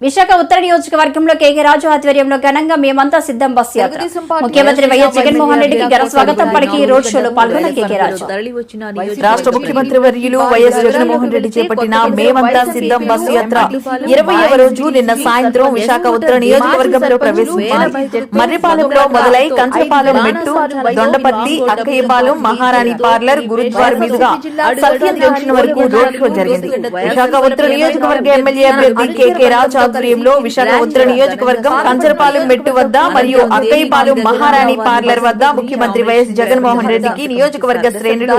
విశాఖ ఉత్తర నియోజకవర్గంలో కేకే రాజు ఆధ్వర్యంలో ఘనంగా మేమంతా సిద్ధం బస్ యాత్ర. ముఖ్యమంత్రి వైఎస్ జగన్మోహన్ రెడ్డికి ఘన స్వాగతం పలికి రోడ్ షోలో పాల్గొన్న కేకే రాజు. రాష్ట్ర ముఖ్యమంత్రి వర్యులు వైఎస్ జగన్మోహన్ రెడ్డి చేపట్టిన మేమంతా సిద్ధం బస్ యాత్ర 20వ రోజు నిన్న సాయంత్రం విశాఖ ఉత్తర నియోజకవర్గంలో ప్రవేశించింది. మర్రిపాలెంలో మొదలై కంచపాలెం మెట్టు, దొండపర్తి, అక్కయ్యపాలెం, మహారాణి పార్లర్, గురుద్వార్ మీదుగా సత్యం జంక్షన్ వరకు రోడ్ షో జరిగింది. విశాఖ ఉత్తర నియోజకవర్గ ఎమ్మెల్యే అభ్యర్థి కేకే రాజు ఆధ్వర్యంలో విశాఖ ఉత్తర నియోజకవర్గం కంచరపాలెం మెట్టు వద్ద మరియు అక్కయ్యపాలెం, మహారాణి పార్లర్ వద్ద ముఖ్యమంత్రి వైఎస్ జగన్మోహన్ రెడ్డికి నియోజకవర్గ శ్రేణులు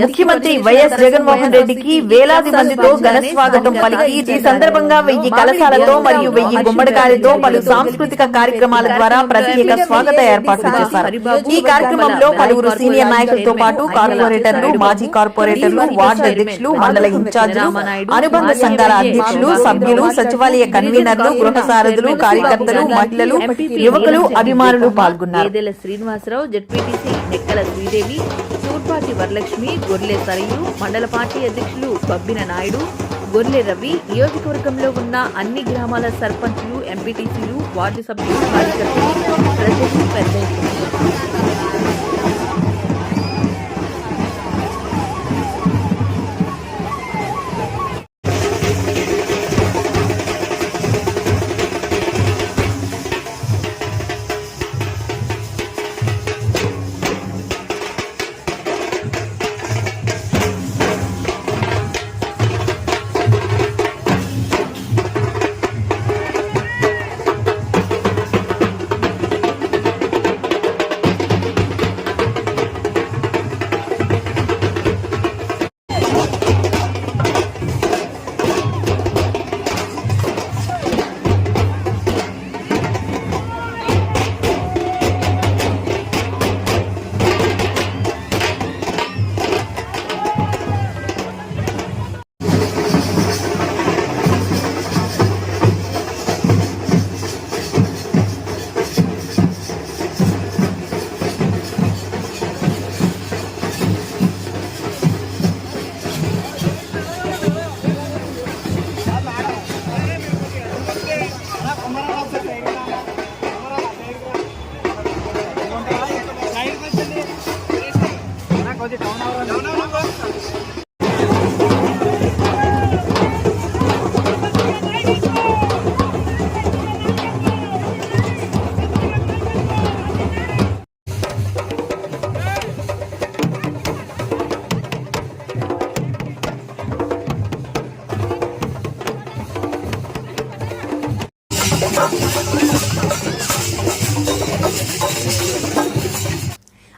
ముఖ్యమంత్రి వైఎస్ జగన్మోహన్ రెడ్డికి వేలాది మందితో ఘన స్వాగతం పలికి ఈ సందర్భంగా 1000 కలశాలతో మరియు 1000 గుమ్మడికాయలతో పలు సాంస్కృతిక కార్యక్రమాల ద్వారా ప్రత్యేక స్వాగత ఏర్పాట్లు చేశారు. ఈ కార్యక్రమంలో పలువురు సీనియర్ నాయకులతో పాటు కార్పొరేటర్లు, మాజీ కార్పొరేటర్లు, వార్డు అధ్యక్షులు, మండల ఇన్ఛార్జీలు, అనుబంధ సంఘాల అధ్యక్షులు, సభ్యులు, సచివాలయ కన్వీనర్లు, గృహ సారథులు, కార్యకర్తలు, మహిళలు, యువకులు, అభిమానులు పాల్గొన్నారు. శ్రీనివాసరావు, జడ్పీటీసీ నెక్కల శ్రీదేవి, సూర్పాటి వరలక్ష్మి, గొర్లె సరయు, మండల పార్టీ అధ్యక్షులు బబ్బిన నాయుడు, గొర్లె రవి, నియోజకవర్గంలో ఉన్న అన్ని గ్రామాల సర్పంచులు, ఎంపీటీసీలు, వార్డు సభ్యులు, కార్యకర్తలు ప్రజలు పెద్ద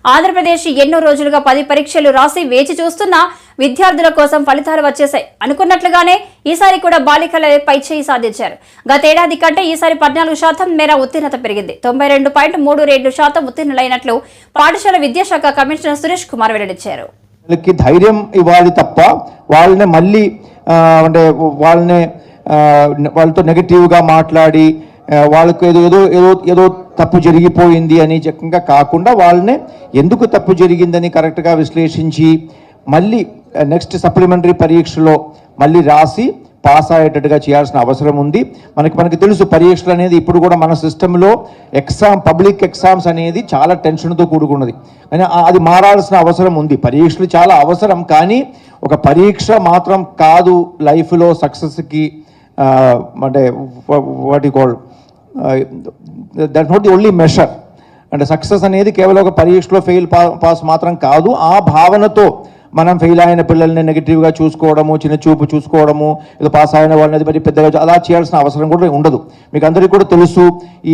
ఆంధ్రప్రదేశ్ ఎన్నో రోజులుగా 10 పరీక్షలు రాసి వేచి చూస్తున్న విద్యార్థుల కోసం ఫలితాలు వచ్చేశాయి. అనుకున్నట్లుగానే ఈసారి కూడా బాలికల పైచేయి సాధించారు. గతేడాది కంటే ఈసారి 14% మేర ఉత్తీర్ణత పెరిగింది. 92.32% ఉత్తీర్ణులైనట్లు పాఠశాల విద్యాశాఖ కమిషనర్ సురేష్ కుమార్ వెల్లడించారు. ధైర్యం ఇవ్వాలి తప్ప వాళ్ళని మళ్ళీ అంటే వాళ్ళతో నెగటివ్గా మాట్లాడి వాళ్ళకు ఏదో తప్పు జరిగిపోయింది అని చక్కగా కాకుండా వాళ్ళని ఎందుకు తప్పు జరిగిందని కరెక్ట్గా విశ్లేషించి మళ్ళీ నెక్స్ట్ సప్లిమెంటరీ పరీక్షలో మళ్ళీ రాసి పాస్ అయ్యేటట్టుగా చేయాల్సిన అవసరం ఉంది. మనకి తెలుసు పరీక్షలు అనేది ఇప్పుడు కూడా మన సిస్టంలో పబ్లిక్ ఎగ్జామ్స్ అనేది చాలా టెన్షన్తో కూడుకున్నది. కానీ అది మారాల్సిన అవసరం ఉంది. పరీక్షలు చాలా అవసరం, కానీ ఒక పరీక్ష మాత్రం కాదు లైఫ్లో సక్సెస్కి. అంటే what you call that not the only measure. అంటే సక్సెస్ అనేది కేవలం ఒక పరీక్షలో పాస్ మాత్రం కాదు. ఆ భావనతో మనం ఫెయిల్ అయిన పిల్లల్ని నెగిటివ్గా చూసుకోవడము, చిన్న చూపు చూసుకోవడము, ఏదో పాస్ అయిన వాళ్ళని మరి పెద్దగా అలా చేయాల్సిన అవసరం కూడా ఉండదు. మీకు అందరికీ కూడా తెలుసు,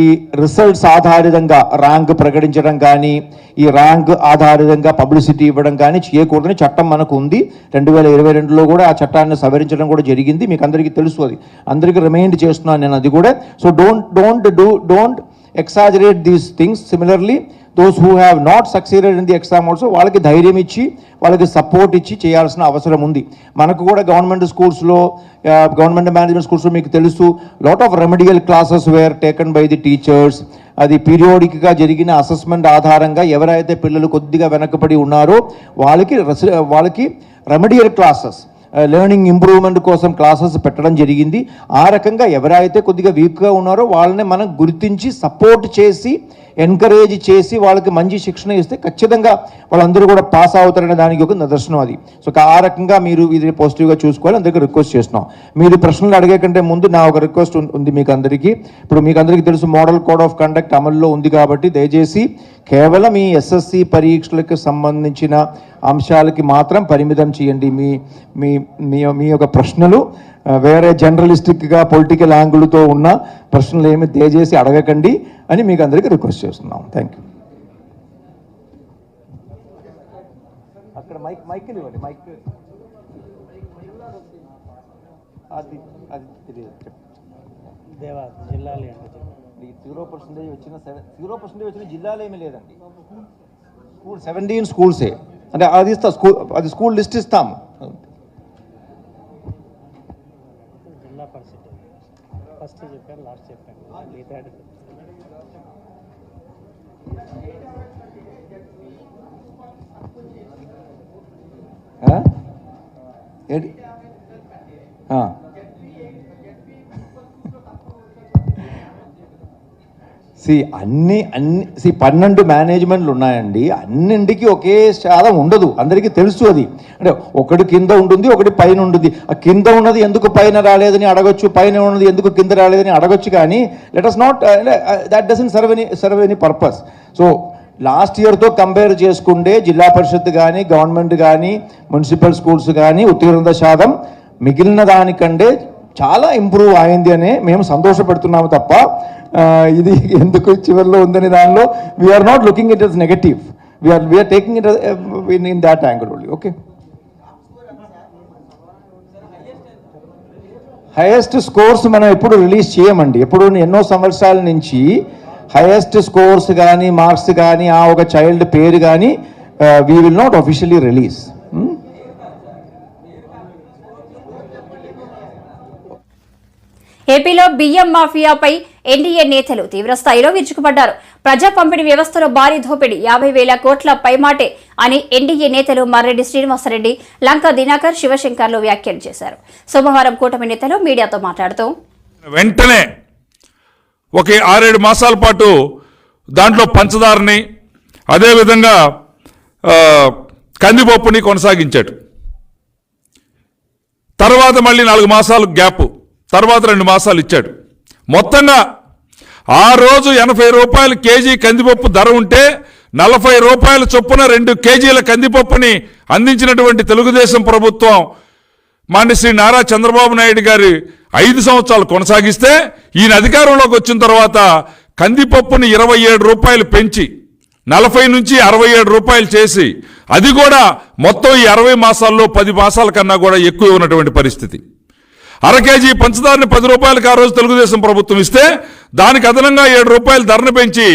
ఈ రిజల్ట్స్ ఆధారితంగా ర్యాంక్ ప్రకటించడం కానీ, ఈ ర్యాంక్ ఆధారితంగా పబ్లిసిటీ ఇవ్వడం కానీ చేయకూడదని చట్టం మనకు ఉంది. 2022లో కూడా ఆ చట్టాన్ని సవరించడం కూడా జరిగింది. మీకు అందరికీ తెలుసు, అది అందరికీ రిమైండ్ చేస్తున్నాను నేను అది కూడా. So don't exaggerate these things. Similarly, those who have not succeeded in the exam also, వాళ్ళకి ధైర్యం ఇచ్చి వాళ్ళకి సపోర్ట్ ఇచ్చి చేయాల్సిన అవసరం ఉంది. మనకు కూడా గవర్నమెంట్ స్కూల్స్లో, గవర్నమెంట్ మేనేజ్మెంట్ స్కూల్స్లో మీకు తెలుసు, lot of remedial classes were taken by the teachers. అది పీరియాడిక్గా జరిగిన అసెస్మెంట్ ఆధారంగా ఎవరైతే పిల్లలు కొద్దిగా వెనకబడి ఉన్నారో వాళ్ళకి రెమెడియల్ క్లాసెస్, లెర్నింగ్ ఇంప్రూవ్మెంట్ కోసం క్లాసెస్ పెట్టడం జరిగింది. ఆ రకంగా ఎవరైతే కొద్దిగా వీక్గా ఉన్నారో వాళ్ళని మనం గుర్తించి సపోర్ట్ చేసి ఎంకరేజ్ చేసి వాళ్ళకి మంచి శిక్షణ ఇస్తే ఖచ్చితంగా వాళ్ళందరూ కూడా పాస్ అవుతారనే దానికి ఒక నిదర్శనం అది. సో ఆ రకంగా మీరు ఇది పాజిటివ్గా చూసుకోవాలి. అందరికీ రిక్వెస్ట్ చేస్తున్నాం. మీరు ప్రశ్నలు అడిగే కంటే ముందు నా ఒక రిక్వెస్ట్ ఉంది మీకు అందరికీ. ఇప్పుడు మీకు అందరికీ తెలుసు మోడల్ కోడ్ ఆఫ్ కండక్ట్ అమల్లో ఉంది కాబట్టి దయచేసి కేవలం ఈ ఎస్ఎస్సి పరీక్షలకు సంబంధించిన అంశాలకి మాత్రం పరిమితం చేయండి. మీ యొక్క ప్రశ్నలు వేరే జర్నలిస్టిక్గా పొలిటికల్ యాంగిల్తో ఉన్న ప్రశ్నలు ఏమి దయచేసి అడగకండి అని మీకు అందరికీ రిక్వెస్ట్ చేస్తున్నాం. Thank you. అక్కడ మైక్ ఇవ్వండి. మైక్ అది తెలియదు. జిల్లాలు 0% వచ్చిన జిల్లాలు ఏమీ లేదండి. 17 స్కూల్సే అంటే అది స్కూల్ లిస్ట్ ఇస్తాము. జిల్లా పరిషత్ ఫస్ట్ చెప్పారు, లాస్ట్ చెప్పాను. అన్ని 12 మేనేజ్మెంట్లు ఉన్నాయండి. అన్నింటికి ఒకే శాతం ఉండదు, అందరికీ తెలుసు. అది అంటే ఒకటి కింద ఉంటుంది, ఒకటి పైన ఉంటుంది. ఆ కింద ఉన్నది ఎందుకు పైన రాలేదని అడగొచ్చు, పైన ఉన్నది ఎందుకు కింద రాలేదని అడగొచ్చు. కానీ let us not that doesn't serve any purpose. So last ఇయర్తో కంపేర్ చేసుకుంటే జిల్లా పరిషత్ కానీ గవర్నమెంట్ కానీ మున్సిపల్ స్కూల్స్ కానీ ఉత్తీర్ణత శాతం మిగిలిన దానికంటే చాలా ఇంప్రూవ్ అయింది అనే మేము సంతోషపడుతున్నాము తప్ప ఇది ఎందుకు చివరిలో ఉందని దానిలో we're not looking it as negative. We're taking it in that angle only. Okay. Highest scores మనం ఎప్పుడు రిలీజ్ చేయమండి. ఎప్పుడు ఎన్నో సంవత్సరాల నుంచి హైయెస్ట్ స్కోర్స్ కానీ మార్క్స్ కానీ ఆ ఒక చైల్డ్ పేరు కానీ we will not officially release. ఏపీలో బియ్యం మాఫియాపై ఎన్డీఏ నేతలు తీవ్రస్థాయిలో విరుచుకుపడ్డారు. ప్రజా పంపిణీ వ్యవస్థలో భారీ దోపిడీ, 50,000 కోట్ల పైమాటే అని ఎన్డీఏ నేతలు మర్రెడ్డి శ్రీనివాసరెడ్డి, లంకా దినాకర్, శివశంకర్లు వ్యాఖ్యలు చేశారు. సోమవారం కూటమి నేతలు మీడియాతో మాట్లాడుతూ వెంటనే ఒక 6-7 మాసాల పాటు దాంట్లో పంచదారని అదేవిధంగా కందిపప్పుని కొనసాగించాడు. తర్వాత మళ్ళీ 4 మాసాలు గ్యాప్, తర్వాత 2 మాసాలు ఇచ్చాడు. మొత్తంగా ఆ రోజు 80 రూపాయలు కేజీ కందిపప్పు ధర ఉంటే 40 రూపాయల చొప్పున 2 కేజీల కందిపప్పుని అందించినటువంటి తెలుగుదేశం ప్రభుత్వం మాన్య శ్రీ నారా చంద్రబాబు నాయుడు గారి 5 సంవత్సరాలు కొనసాగిస్తే ఈయన అధికారంలోకి వచ్చిన తర్వాత కందిపప్పుని 27 రూపాయలు పెంచి 40 నుంచి 67 రూపాయలు చేసి అది కూడా మొత్తం ఈ 60 మాసాల్లో 10 మాసాల కన్నా కూడా ఎక్కువ ఉన్నటువంటి పరిస్థితి. 1/2 కేజీ పంచదారని 10 రూపాయలకు ఆ రోజు తెలుగుదేశం ప్రభుత్వం ఇస్తే దానికి అదనంగా 7 రూపాయలు ధరను పెంచి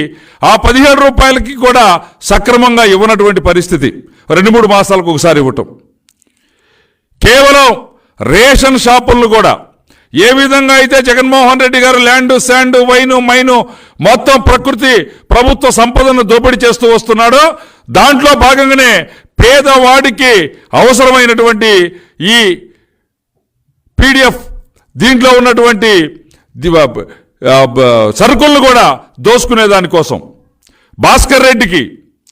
ఆ 17 రూపాయలకి కూడా సక్రమంగా ఇవ్వనటువంటి పరిస్థితి 2-3 మాసాలకు ఒకసారి ఇవ్వటం. కేవలం రేషన్ షాపులను కూడా ఏ విధంగా అయితే జగన్మోహన్ రెడ్డి గారు ల్యాండ్, శాండ్, వైను, మైను మొత్తం ప్రకృతి ప్రభుత్వ సంపదను దోపిడీ చేస్తూ వస్తున్నాడో దాంట్లో భాగంగానే పేదవాడికి అవసరమైనటువంటి ఈ పీడిఎఫ్ దీంట్లో ఉన్నటువంటి సరుకులను కూడా దోసుకునే దానికోసం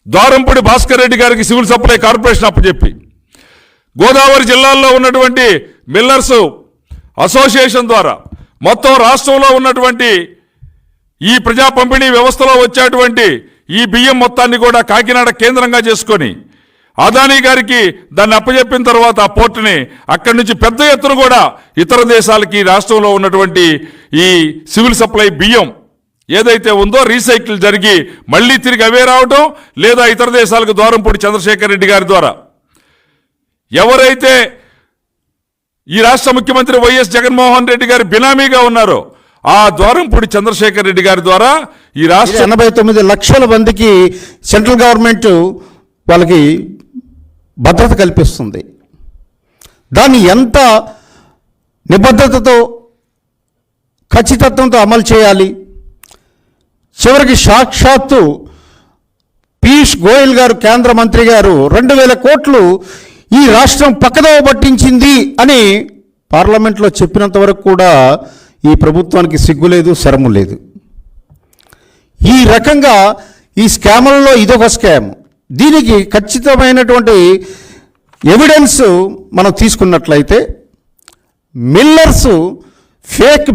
ద్వారంపూడి భాస్కర్ రెడ్డి గారికి సివిల్ సప్లై కార్పొరేషన్ అప్పచెప్పి గోదావరి జిల్లాల్లో ఉన్నటువంటి మిల్లర్స్ అసోసియేషన్ ద్వారా మొత్తం రాష్ట్రంలో ఉన్నటువంటి ఈ ప్రజా పంపిణీ వ్యవస్థలో వచ్చేటువంటి ఈ బియ్యం మొత్తాన్ని కూడా కాకినాడ కేంద్రంగా చేసుకొని అదానీ గారికి దాన్ని అప్పచెప్పిన తర్వాత ఆ పోర్టుని అక్కడి నుంచి పెద్ద ఎత్తున కూడా ఇతర దేశాలకి రాష్ట్రంలో ఉన్నటువంటి ఈ సివిల్ సప్లై బియ్యం ఏదైతే ఉందో రీసైకిల్ జరిగి మళ్ళీ తిరిగి అవే రావటం లేదా ఇతర దేశాలకు ద్వారంపూడి చంద్రశేఖర్ రెడ్డి గారి ద్వారా ఎవరైతే ఈ రాష్ట్ర ముఖ్యమంత్రి వైఎస్ జగన్మోహన్ రెడ్డి గారి బినామీగా ఉన్నారో ఆ ద్వారంపూడి చంద్రశేఖర్ రెడ్డి గారి ద్వారా ఈ రాష్ట్ర 89 లక్షల మందికి సెంట్రల్ గవర్నమెంట్ వాళ్ళకి భద్రత కల్పిస్తుంది. దాన్ని ఎంత నిబద్ధతతో ఖచ్చితత్వంతో అమలు చేయాలి. చివరికి సాక్షాత్తు పీయూష్ గోయల్ గారు కేంద్ర మంత్రి గారు 2,000 కోట్లు ఈ రాష్ట్రం పక్కదోవ పట్టించింది అని పార్లమెంట్లో చెప్పినంత వరకు కూడా ఈ ప్రభుత్వానికి సిగ్గు లేదు, శరము లేదు. ఈ రకంగా ఈ స్కాములలో ఇదొక స్కామ్. దీనికి ఖచ్చితమైనటువంటి ఎవిడెన్స్ మనం తీసుకున్నట్లయితే millers fake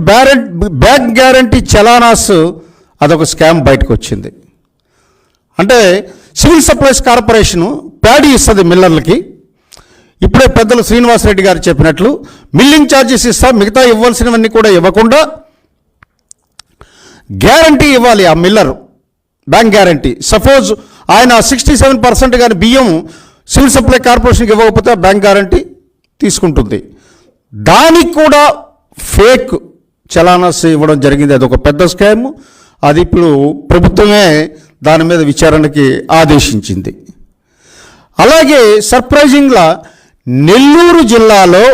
bank guarantee challans అదొక స్కామ్ బయటకు వచ్చింది. అంటే సివిల్ సప్లైస్ కార్పొరేషను ప్యాడీ ఇస్తుంది మిల్లర్లకి. ఇప్పుడే పెద్దలు శ్రీనివాసరెడ్డి గారు చెప్పినట్లు మిల్లింగ్ ఛార్జెస్ ఇస్తా, మిగతా ఇవ్వాల్సినవన్నీ కూడా ఇవ్వకుండా గ్యారంటీ ఇవ్వాలి ఆ మిల్లర్, బ్యాంక్ గ్యారంటీ. సపోజ్ ఆయన 67% కానీ బియ్యం సివిల్ సప్లై కార్పొరేషన్కి ఇవ్వకపోతే బ్యాంక్ గ్యారంటీ తీసుకుంటుంది. దానికి కూడా ఫేక్ చలానాస్ ఇవ్వడం జరిగింది. అదొక పెద్ద స్కామ్. అది ఇప్పుడు ప్రభుత్వమే దాని మీద విచారణకి ఆదేశించింది. అలాగే సర్ప్రైజింగ్గా నెల్లూరు జిల్లాలో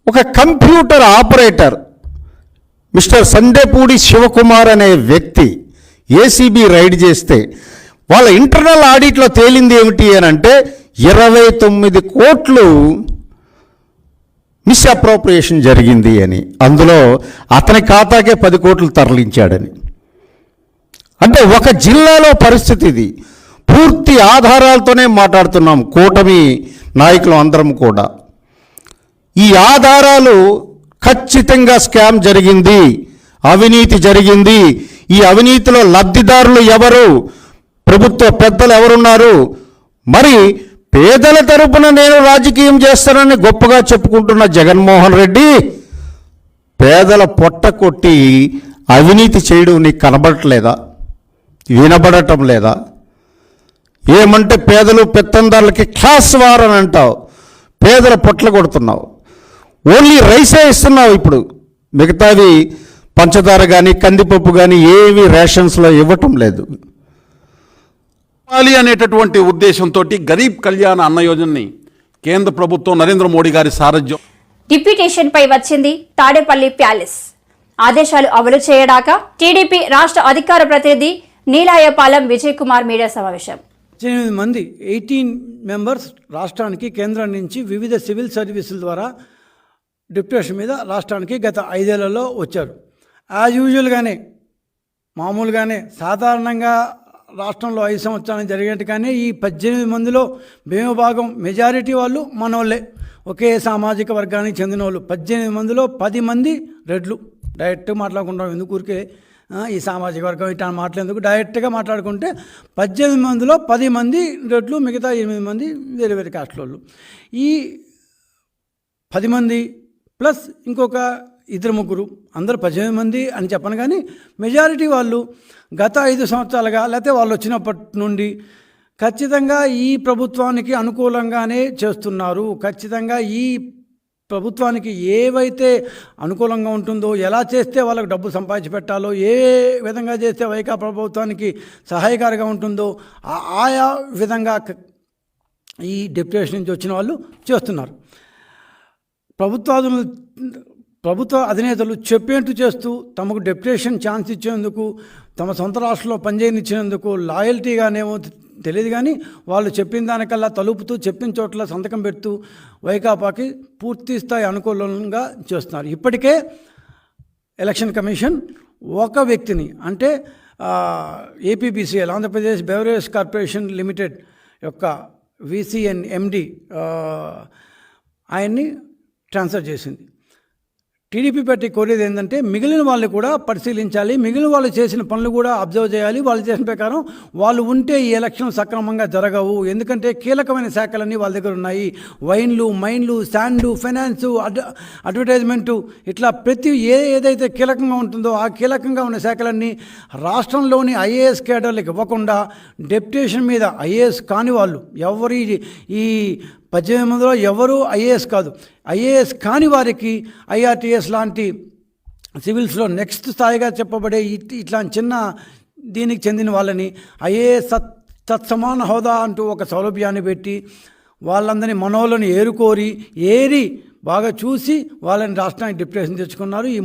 ఒక కంప్యూటర్ ఆపరేటర్ మిస్టర్ సండేపూడి శివకుమార్ అనే వ్యక్తి ఏసీబీ రైడ్ చేస్తే వాళ్ళ ఇంటర్నల్ ఆడిట్లో తేలింది ఏమిటి అని అంటే 29 కోట్లు మిస్అప్రోప్రియేషన్ జరిగింది అని. అందులో అతని ఖాతాకే 10 కోట్లు తరలించాడని. అంటే ఒక జిల్లాలో పరిస్థితి ఇది. పూర్తి ఆధారాలతోనే మాట్లాడుతున్నాం కూటమి నాయకులు అందరం కూడా. ఈ ఆధారాలు ఖచ్చితంగా స్కామ్ జరిగింది, అవినీతి జరిగింది. ఈ అవినీతిలో లబ్ధిదారులు ఎవరు, ప్రభుత్వ పెద్దలు ఎవరున్నారు, మరి పేదల తరపున నేను రాజకీయం చేస్తానని గొప్పగా చెప్పుకుంటున్న జగన్మోహన్ రెడ్డి పేదల పొట్ట కొట్టి అవినీతి చేయడం నీకు కనబడట్లేదా, వినబడటం లేదా? ఏమంటే పేదలు పెత్తందారులకి క్లాస్ వార్ అని అంటావు, పేదల పొట్ల కొడుతున్నావు. ఓన్లీ రైసే ఇస్తున్నావు. ఇప్పుడు మిగతావి పంచదార కానీ కందిపప్పు కానీ ఏవి రేషన్స్లో ఇవ్వటం లేదు. అనేటటువంటి ఉద్దేశంతో గరీబ్ కళ్యాణ అన్న యోజనని కేంద్ర ప్రభుత్వం నరేంద్ర మోడీ గారి సారథ్యం డిప్యూటేషన్ పై వచ్చింది తాడేపల్లి ప్యాలెస్. ఆదేశాలు అమలు చేయడాక టీడీపీ రాష్ట్ర అధికార ప్రతినిధి నీలాయపాలెం విజయ్ కుమార్ మీడియా సమావేశం. 18 మంది 18 మెంబర్స్ రాష్ట్రానికి కేంద్రం నుంచి వివిధ సివిల్ సర్వీసుల ద్వారా డిప్యూటేషన్ మీద రాష్ట్రానికి గత 5 ఏళ్లలో వచ్చారు. యాజ్ యూజువల్గానే మామూలుగానే సాధారణంగా రాష్ట్రంలో 5 సంవత్సరాలు జరిగేట్టు కానీ ఈ 18 మందిలో భీమభాగం మెజారిటీ వాళ్ళు మనోళ్ళే, ఒకే సామాజిక వర్గానికి చెందిన వాళ్ళు. 18 మందిలో 10 మంది రెడ్లు. డైరెక్ట్గా మాట్లాడుకుంటాం, ఎందుకు ఊరికే ఈ సామాజిక వర్గం ఇట్లా మాట్లాడేందుకు. డైరెక్ట్గా మాట్లాడుకుంటే 18 మందిలో 10 మంది రెడ్లు, మిగతా 8 మంది వేరే వేరే కాస్ట్ల వాళ్ళు. ఈ 10 మంది ప్లస్ ఇంకొక 2-3 అందరూ 18 మంది అని చెప్పను కానీ మెజారిటీ వాళ్ళు గత 5 సంవత్సరాలుగా లేకపోతే వాళ్ళు వచ్చినప్పటి నుండి ఖచ్చితంగా ఈ ప్రభుత్వానికి అనుకూలంగానే చేస్తున్నారు. ఖచ్చితంగా ఈ ప్రభుత్వానికి ఏవైతే అనుకూలంగా ఉంటుందో, ఎలా చేస్తే వాళ్ళకు డబ్బు సంపాదించి పెట్టాలో, ఏ విధంగా చేస్తే వైకాపా ప్రభుత్వానికి సహాయకారిగా ఉంటుందో ఆయా విధంగా ఈ డిప్యూటేషన్ నుంచి వచ్చిన వాళ్ళు చేస్తున్నారు. ప్రభుత్వ అధినేతలు చెప్పేట్టు చేస్తూ తమకు డెప్యుటేషన్ ఛాన్స్ ఇచ్చేందుకు, తమ సొంత రాష్ట్రంలో పనిచేయనిచ్చేందుకు లాయల్టీగానేమో తెలియదు కానీ వాళ్ళు చెప్పిన దానికల్లా తలుపుతూ చెప్పిన చోట్ల సంతకం పెడుతూ వైకాపాకి పూర్తి స్థాయి అనుకూలంగా చేస్తున్నారు. ఇప్పటికే ఎలక్షన్ కమిషన్ ఒక వ్యక్తిని అంటే APBCL Andhra Pradesh beverage corporation limited యొక్క విసిఎన్ ఎండి ఆయన్ని ట్రాన్స్ఫర్ చేసింది. టీడీపీ పార్టీ కోరేది ఏంటంటే మిగిలిన వాళ్ళు కూడా పరిశీలించాలి, మిగిలిన వాళ్ళు చేసిన పనులు కూడా అబ్జర్వ్ చేయాలి. వాళ్ళు చేసిన ప్రకారం వాళ్ళు ఉంటే ఈ ఎలక్షన్ సక్రమంగా జరగవు. ఎందుకంటే కీలకమైన శాఖలన్నీ వాళ్ళ దగ్గర ఉన్నాయి. వైన్లు, మైన్లు, శాండు, ఫైనాన్సు, అడ్వర్టైజ్మెంటు, ఇట్లా ప్రతి ఏదైతే కీలకంగా ఉంటుందో ఆ కీలకంగా ఉన్న శాఖలన్నీ రాష్ట్రంలోని ఐఏఎస్ కేడర్లకు ఇవ్వకుండా డెప్యుటేషన్ మీద ఐఏఎస్ కాని వాళ్ళు ఎవరు, ఈ 18 మందిలో ఎవరు ఐఏఎస్ కాదు, ఐఏఎస్ కాని వారికి ఐఆర్టీఎస్ లాంటి సివిల్స్లో నెక్స్ట్ స్థాయిగా చెప్పబడే ఇట్లాంటి చిన్న దీనికి చెందిన వాళ్ళని ఐఏఎస్ తత్సమాన హోదా అంటూ ఒక సౌలభ్యాన్ని పెట్టి వాళ్ళందరినీ మనోళ్ళని ఏరి బాగా చూసి వాళ్ళని రాష్ట్రానికి డిప్యూటేషన్ తెచ్చుకున్నారు. ఈ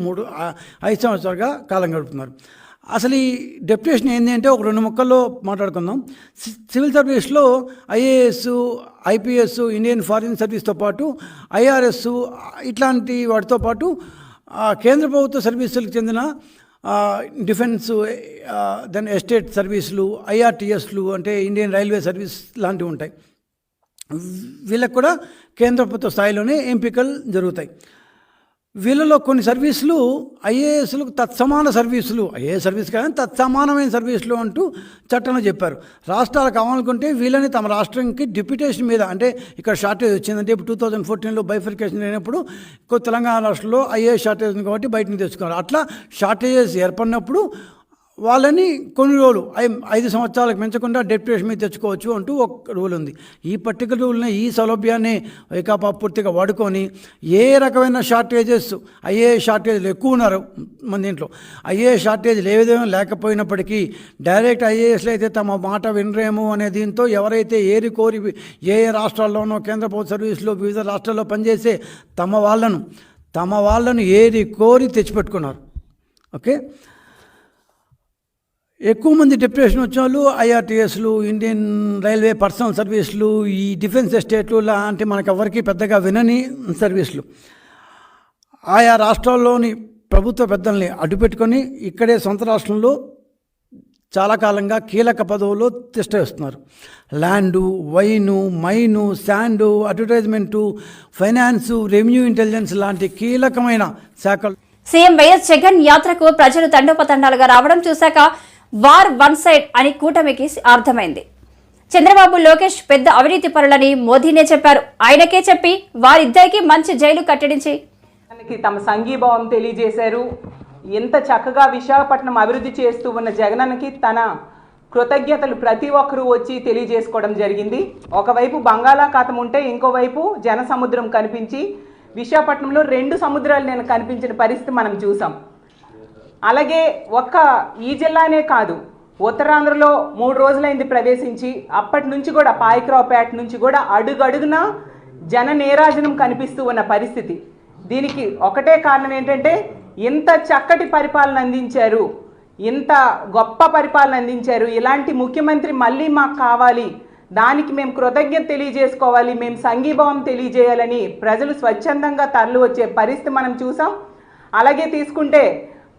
5 సంవత్సరాలుగా కాలం గడుపుతున్నారు. అసలు ఈ డెప్యుటేషన్ ఏంటి అంటే ఒక 2 ముక్కల్లో మాట్లాడుకుందాం. సివిల్ సర్వీస్లో ఐఏఎస్, ఐపీఎస్, ఇండియన్ ఫారిన్ సర్వీస్తో పాటు ఐఆర్ఎస్ ఇట్లాంటి వాటితో పాటు కేంద్ర ప్రభుత్వ సర్వీసులకు చెందిన డిఫెన్స్, దెన్ ఎస్టేట్ సర్వీసులు, ఐఆర్టీఎస్లు అంటే ఇండియన్ రైల్వే సర్వీస్ లాంటివి ఉంటాయి. వీళ్ళకు కూడా కేంద్ర ప్రభుత్వ స్థాయిలోనే ఎంపికలు జరుగుతాయి. వీళ్ళలో కొన్ని సర్వీసులు ఐఏఎస్లకు తత్సమాన సర్వీసులు, ఐఏఎస్ సర్వీస్ కానీ తత్సమానమైన సర్వీసులు అంటూ చట్టంలో చెప్పారు. రాష్ట్రాలు కావాలనుకుంటే వీళ్ళని తమ రాష్ట్రానికి డిప్యుటేషన్ మీద, అంటే ఇక్కడ షార్టేజ్ వచ్చిందంటే ఇప్పుడు 2014లో బైఫర్కేషన్ అయినప్పుడు తెలంగాణ రాష్ట్రంలో ఐఏఎస్ షార్టేజ్ ఉంది కాబట్టి బయటకు తెచ్చుకున్నారు. అట్లా షార్టేజెస్ ఏర్పడినప్పుడు వాళ్ళని కొన్ని రోజులు 5 సంవత్సరాలకు పెంచకుండా డెప్యుటేషన్ మీద తెచ్చుకోవచ్చు అంటూ ఒక రూల్ ఉంది. ఈ పర్టికులర్ రూల్ని, ఈ సౌలభ్యాన్ని వైకాపా పూర్తిగా వాడుకొని ఏ రకమైన షార్టేజెస్, ఐఏఎస్ షార్టేజ్లు ఎక్కువ ఉన్నారు మన దీంట్లో, ఐఏఎస్ షార్టేజ్లు ఏ విధంగా లేకపోయినప్పటికీ డైరెక్ట్ ఐఏఎస్లు అయితే తమ మాట వినరేమో అనే దీంతో ఎవరైతే ఏరి కోరి ఏ రాష్ట్రాల్లోనో కేంద్ర ప్రభుత్వ సర్వీసులో వివిధ రాష్ట్రాల్లో పనిచేసే తమ వాళ్ళను ఏరి కోరి తెచ్చిపెట్టుకున్నారు. ఓకే, ఎక్కువ మంది డెప్యుటేషన్ వచ్చిన వాళ్ళు ఐఆర్టీఎస్లు, ఇండియన్ రైల్వే పర్సనల్ సర్వీసులు, ఈ డిఫెన్స్ ఎస్టేట్లు లాంటి మనకు ఎవరికి పెద్దగా వినని సర్వీసులు. ఆయా రాష్ట్రాల్లోని ప్రభుత్వ పెద్దల్ని అడ్డుపెట్టుకొని ఇక్కడే సొంత రాష్ట్రంలో చాలా కాలంగా కీలక పదవుల్లో తిష్టవేస్తున్నారు. Land, wine, mine, sand, advertisement, finance, revenue intelligence లాంటి కీలకమైన శాఖలు. సీఎం వైఎస్ జగన్ యాత్రకు ప్రజలు తండోపతండాలుగా రావడం చూశాక వార్ వన్ సైడ్ అని కూటమికి అర్థమైంది. చంద్రబాబు, లోకేష్ పెద్ద అవినీతి పరులని మోదీనే చెప్పారు. ఆయనకే చెప్పి వారిద్దరికీ మంచి జైలు కట్టడించి తమ సంఘీభావం తెలియజేశారు. ఎంత చక్కగా విశాఖపట్నం అభివృద్ధి చేస్తూ ఉన్న జగనన్నకి తన కృతజ్ఞతలు ప్రతి ఒక్కరూ వచ్చి తెలియజేసుకోవడం జరిగింది. ఒకవైపు బంగాళాఖాతం ఉంటే ఇంకోవైపు జన సముద్రం కనిపించి విశాఖపట్నంలో 2 సముద్రాలు నేను కనిపించిన పరిస్థితి మనం చూసాం. అలాగే ఒక్క ఈ జిల్లానే కాదు, ఉత్తరాంధ్రలో 3 రోజులైంది ప్రవేశించి, అప్పటి నుంచి కూడా పాయకరావుపేట నుంచి కూడా అడుగడుగున జన నీరాజనం కనిపిస్తూ ఉన్న పరిస్థితి. దీనికి ఒకటే కారణం ఏంటంటే ఇంత చక్కటి పరిపాలన అందించారు, ఇంత గొప్ప పరిపాలన అందించారు, ఇలాంటి ముఖ్యమంత్రి మళ్ళీ మాకు కావాలి, దానికి మేము కృతజ్ఞత తెలియజేసుకోవాలి, మేము సంఘీభావం తెలియజేయాలని ప్రజలు స్వచ్ఛందంగా తరలి వచ్చే పరిస్థితి మనం చూసాం. అలాగే తీసుకుంటే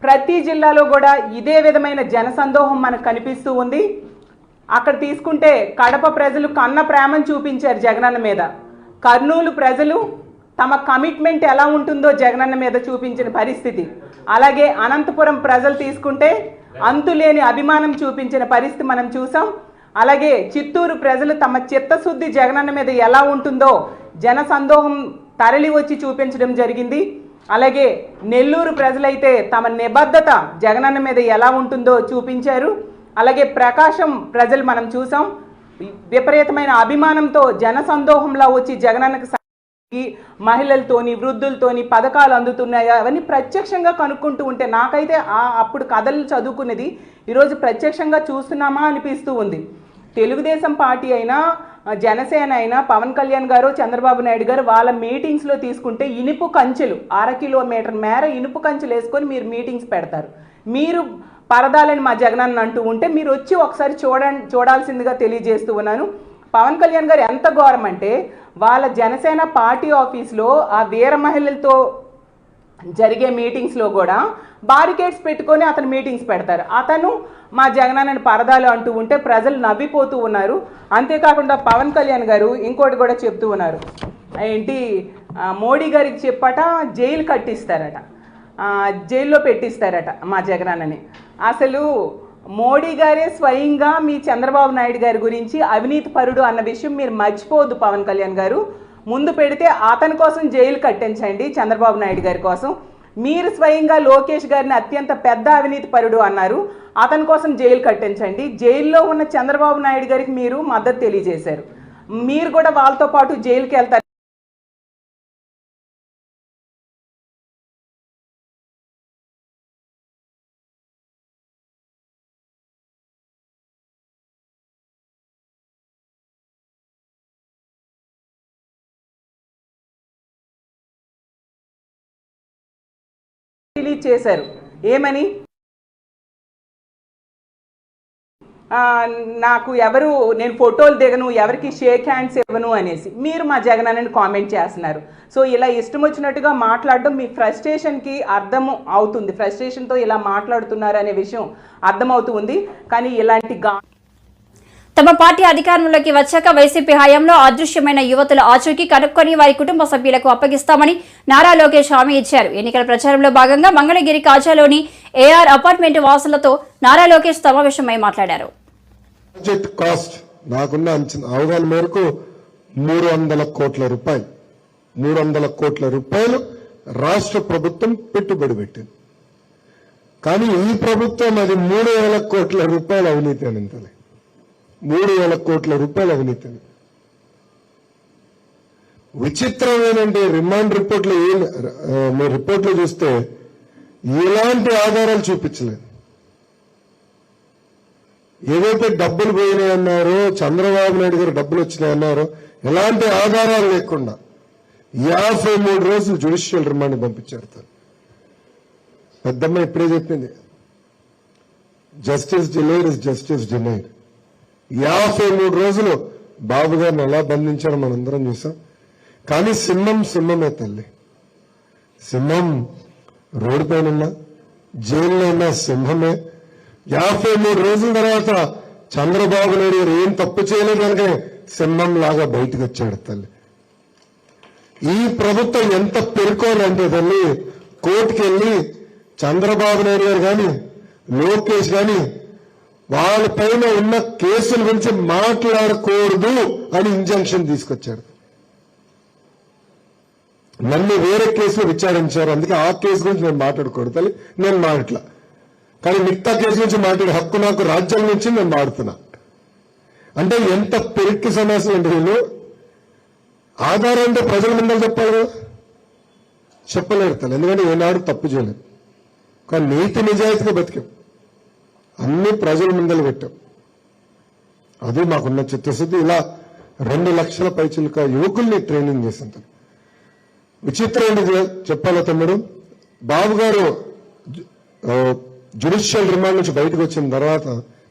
ప్రతి జిల్లాలో కూడా ఇదే విధమైన జనసందోహం మనకు కనిపిస్తూ ఉంది. అక్కడ తీసుకుంటే కడప ప్రజలు కన్న ప్రేమను చూపించారు జగనన్న మీద. కర్నూలు ప్రజలు తమ కమిట్మెంట్ ఎలా ఉంటుందో జగనన్న మీద చూపించిన పరిస్థితి. అలాగే అనంతపురం ప్రజలు తీసుకుంటే అంతులేని అభిమానం చూపించిన పరిస్థితి మనం చూసాం. అలాగే చిత్తూరు ప్రజలు తమ చిత్తశుద్ధి జగనన్న మీద ఎలా ఉంటుందో జనసందోహం తరలి వచ్చి చూపించడం జరిగింది. అలాగే నెల్లూరు ప్రజలైతే తమ నిబద్ధత జగనన్న మీద ఎలా ఉంటుందో చూపించారు. అలాగే ప్రకాశం ప్రజలు మనం చూసాం, విపరీతమైన అభిమానంతో జనసందోహంలా వచ్చి జగనన్నకు మహిళలతోని, వృద్ధులతోని పథకాలు అందుతున్నాయా అవన్నీ ప్రత్యక్షంగా కనుక్కుంటూ ఉంటే నాకైతే అప్పుడు కథలు చదువుకున్నది ఈరోజు ప్రత్యక్షంగా చూస్తున్నామా అనిపిస్తూ ఉంది. తెలుగుదేశం పార్టీ అయినా, జనసేన అయినా, పవన్ కళ్యాణ్ గారు, చంద్రబాబు నాయుడు గారు వాళ్ళ మీటింగ్స్లో తీసుకుంటే ఇనుపు కంచెలు 1/2 కిలోమీటర్ మేర ఇనుపు కంచెలు వేసుకొని మీరు మీటింగ్స్ పెడతారు. మీరు పరదాలని మా జగనన్న అంటూ ఉంటే మీరు వచ్చి ఒకసారి చూడాల్సిందిగా తెలియజేస్తూ ఉన్నాను. పవన్ కళ్యాణ్ గారు ఎంత ఘోరం అంటే వాళ్ళ జనసేన పార్టీ ఆఫీస్లో ఆ వీర మహిళలతో జరిగే మీటింగ్స్లో కూడా బారికేడ్స్ పెట్టుకొని అతను మీటింగ్స్ పెడతారు. అతను మా జగనన్నని పరదాలు అంటూ ఉంటే ప్రజలు నవ్విపోతూ ఉన్నారు. అంతేకాకుండా పవన్ కళ్యాణ్ గారు ఇంకోటి కూడా చెప్తూ ఉన్నారు, ఏంటి మోడీ గారికి చెప్పట జైలు కట్టిస్తారట, జైల్లో పెట్టిస్తారట మా జగనన్నని. అసలు మోడీ గారే స్వయంగా మీ చంద్రబాబు నాయుడు గారి గురించి అవినీతి పరుడు అన్న విషయం మీరు మర్చిపోవద్దు పవన్ కళ్యాణ్ గారు. ముందు పెడితే అతని కోసం జైలు కట్టించండి చంద్రబాబు నాయుడు గారి కోసం. మీరు స్వయంగా లోకేష్ గారిని అత్యంత పెద్ద అవినీతి పరుడు అన్నారు, అతని కోసం జైలు కట్టించండి. జైల్లో ఉన్న చంద్రబాబు నాయుడు గారికి మీరు మద్దతు తెలియజేశారు, మీరు కూడా వాళ్ళతో పాటు జైలుకి వెళ్తారు. రిలీజ్ చేశారు ఏమని, నాకు ఎవరు, నేను ఫోటోలు దిగను, ఎవరికి షేక్ హ్యాండ్స్ ఇవ్వను అనేసి మీరు మా జగనన్నని కామెంట్ చేస్తున్నారు. సో ఇలా ఇష్టం వచ్చినట్టుగా మాట్లాడడం మీ ఫ్రస్ట్రేషన్కి అర్థం అవుతుంది, ఫ్రస్ట్రేషన్తో ఇలా మాట్లాడుతున్నారు అనే విషయం అర్థమవుతుంది. కానీ ఇలాంటి తమ పార్టీ అధికారంలోకి వచ్చాక వైసీపీ హయాంలో అదృశ్యమైన యువతుల ఆచూకీ కనుక్కొని వారి కుటుంబ సభ్యులకు అప్పగిస్తామని నారా లోకేష్ హామీ ఇచ్చారు. ఎన్నికల ప్రచారంలో భాగంగా మంగళగిరి కాజాలోని ఏఆర్ అపార్ట్మెంట్ వాసులతో నారా లోకేష్ సమావేశమై మాట్లాడారు. బడ్జెట్ కాస్ట్ నాకున్న అవగాహన మేరకు 300 కోట్ల రూపాయలు, 300 కోట్ల రూపాయలు రాష్ట్ర ప్రభుత్వం పెట్టుబడి పెట్టింది. కానీ ఈ ప్రభుత్వం అది 3,000 కోట్ల రూపాయలు అవినీతి అనింతలే, 3,000 కోట్ల రూపాయలు అవినీతి. విచిత్రం ఏంటంటే రిమాండ్ రిపోర్ట్లు మీరు రిపోర్ట్లు చూస్తే ఎలాంటి ఆధారాలు చూపించలేదు. ఏదైతే డబ్బులు పోయినాయన్నారో, చంద్రబాబు నాయుడు గారు డబ్బులు వచ్చినాయన్నారో, ఎలాంటి ఆధారాలు లేకుండా 53 రోజులు జ్యుడిషియల్ రిమాండ్ పంపించారు. పెద్దమ్మ ఇప్పుడే చెప్పింది, justice delayed is justice denied. 53 రోజులు బాబు గారిని ఎలా బంధించారో మనందరం చూసాం. కానీ సింహమే తల్లి, సింహం రోడ్డు పైన ఉన్నా, జైల్లో ఉన్న సింహమే. 53 రోజుల తర్వాత చంద్రబాబు నాయుడు గారు ఏం తప్పు చేయలేదు కనుక సింహం లాగా బయటకు వచ్చాడు తల్లి. ఈ ప్రభుత్వం ఎంత పెరుకోవాలంటే తల్లి, కోర్టుకి వెళ్ళి చంద్రబాబు నాయుడు గారు కానీ లోకేష్ కానీ వాళ్ళ పైన ఉన్న కేసుల గురించి మాట్లాడకూడదు అని ఇంజంక్షన్ తీసుకొచ్చారు. నన్ను వేరే కేసులో విచారించారు, అందుకే ఆ కేసు గురించి నేను మాట్లాడకూడదు తల్లి, నేను మాట్లా. కానీ మిగతా కేసు నుంచి మాట్లాడే హక్కు నాకు రాజ్యాంగం నుంచి నేను మాడుతున్నా. అంటే ఎంత పెరిక్కి సమస్యలు అంటే వీళ్ళు ఆధారం అంటే ప్రజల ముందర చెప్పాలి, చెప్పలేరు తల్లి, ఎందుకంటే ఏనాడు తప్పు చేయలేదు. కానీ నీతి నిజాయితీగా బతికాం, అన్ని ప్రజల ముందలు పెట్టాం. అది మాకున్న చిత్తశుద్ధి. ఇలా 2 లక్షల పైచిలుక యువకుల్ని ట్రైనింగ్ చేశాం. విచిత్రం ఏంటి చెప్పాలా తమ్ముడు, బాబు గారు జ్యుడిషియల్ రిమాండ్ నుంచి బయటకు వచ్చిన తర్వాత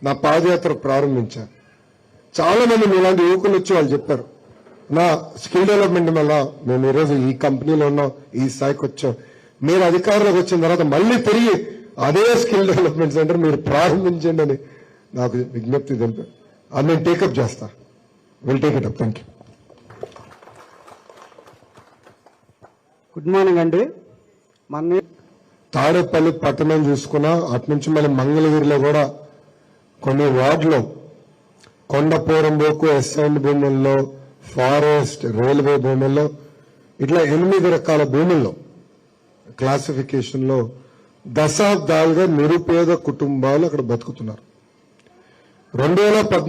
నా పాదయాత్ర ప్రారంభించారు. చాలా మంది ఇలాంటి యువకులు వచ్చి వాళ్ళు చెప్పారు, నా స్కిల్ డెవలప్మెంట్ వల్ల మేము ఈరోజు ఈ కంపెనీలో ఉన్నాం, ఈ స్థాయికి వచ్చాం. మీరు అధికారంలోకి వచ్చిన తర్వాత మళ్ళీ తిరిగి అదే స్కిల్ డెవలప్మెంట్ సెంటర్ మీరు ప్రారంభించండి అని నాకు విజ్ఞప్తి తెలిపారు. అది నేను టేకప్ చేస్తా, will take it up. Thank you. Good morning అండి. మన తాడేపల్లి పట్టణం చూసుకున్నా, అటు నుంచి మళ్ళీ మంగళగిరిలో కూడా కొన్ని వార్డులో కొండపోరంబోకు అసైన్డ్ భూముల్లో, ఫారెస్ట్, రైల్వే భూముల్లో, ఇట్లా 8 రకాల భూముల్లో క్లాసిఫికేషన్లో దశాబ్దాలుగా నిరుపేద కుటుంబాలు అక్కడ బతుకుతున్నారు. 2018